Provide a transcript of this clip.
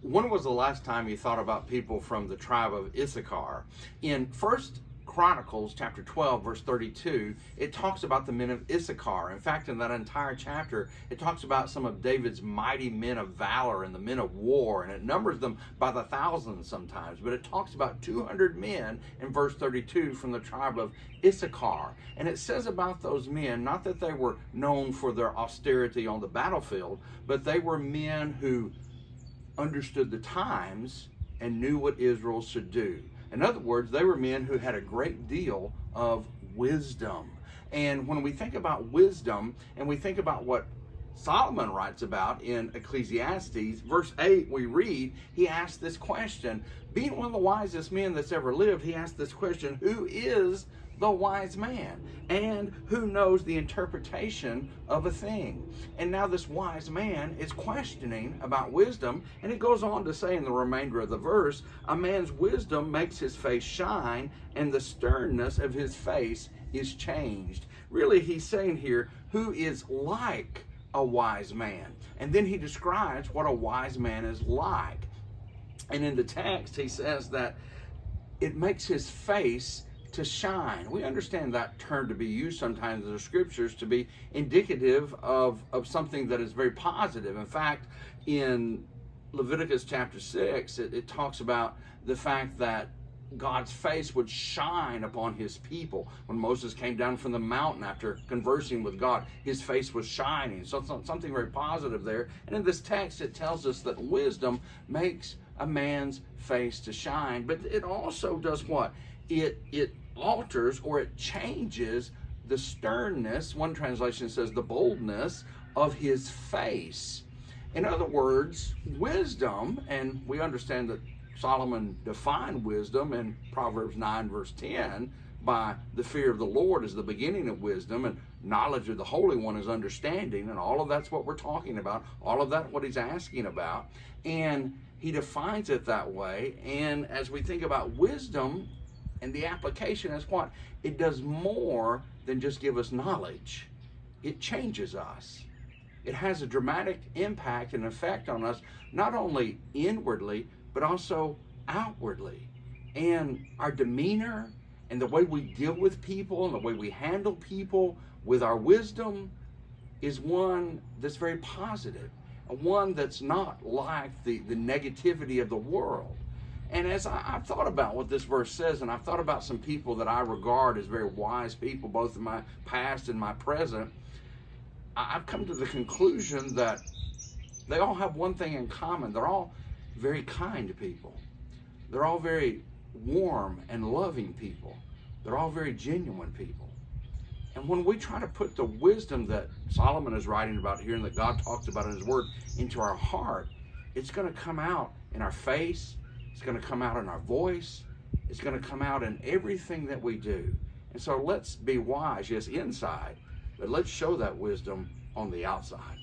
When was the last time you thought about people from the tribe of Issachar? In First Chronicles chapter 12 verse 32, it talks about the men of Issachar. In fact, in that entire chapter, it talks about some of David's mighty men of valor and the men of war, and it numbers them by the thousands sometimes, but it talks about 200 men in verse 32 from the tribe of Issachar. And it says about those men, not that they were known for their austerity on the battlefield, but they were men who understood the times and knew what Israel should do. In other words, they were men who had a great deal of wisdom. And when we think about wisdom and we think about what Solomon writes about in Ecclesiastes, verse 8, we read, he asked this question. Being one of the wisest men that's ever lived, he asked this question, who is the wise man? And who knows the interpretation of a thing? And now this wise man is questioning about wisdom, and it goes on to say in the remainder of the verse, a man's wisdom makes his face shine, and the sternness of his face is changed. Really, he's saying here, who is like a wise man? And then he describes what a wise man is like. And in the text, he says that it makes his face to shine. We understand that term to be used sometimes in the scriptures to be indicative of something that is very positive. In fact, in Leviticus chapter 6, it talks about the fact that God's face would shine upon his people. When Moses came down from the mountain after conversing with God, his face was shining. So something very positive there. And in this text, it tells us that wisdom makes a man's face to shine. But it also does what? It alters or it changes the sternness, one translation says the boldness of his face. In other words, wisdom, and we understand that Solomon defined wisdom in Proverbs 9 verse 10 by the fear of the Lord is the beginning of wisdom, and knowledge of the Holy One is understanding, and all of that's what we're talking about, all of that what he's asking about, and he defines it that way. And as we think about wisdom, and the application is what? It does more than just give us knowledge. It changes us. It has a dramatic impact and effect on us, not only inwardly, but also outwardly. And our demeanor and the way we deal with people and the way we handle people with our wisdom is one that's very positive, and one that's not like the negativity of the world. And as I've thought about what this verse says, and I've thought about some people that I regard as very wise people, both in my past and my present, I've come to the conclusion that they all have one thing in common. They're all very kind people. They're all very warm and loving people. They're all very genuine people. And when we try to put the wisdom that Solomon is writing about here and that God talks about in his word into our heart, it's going to come out in our face. It's going to come out in our voice. It's going to come out in everything that we do. And so let's be wise, yes, inside, but let's show that wisdom on the outside.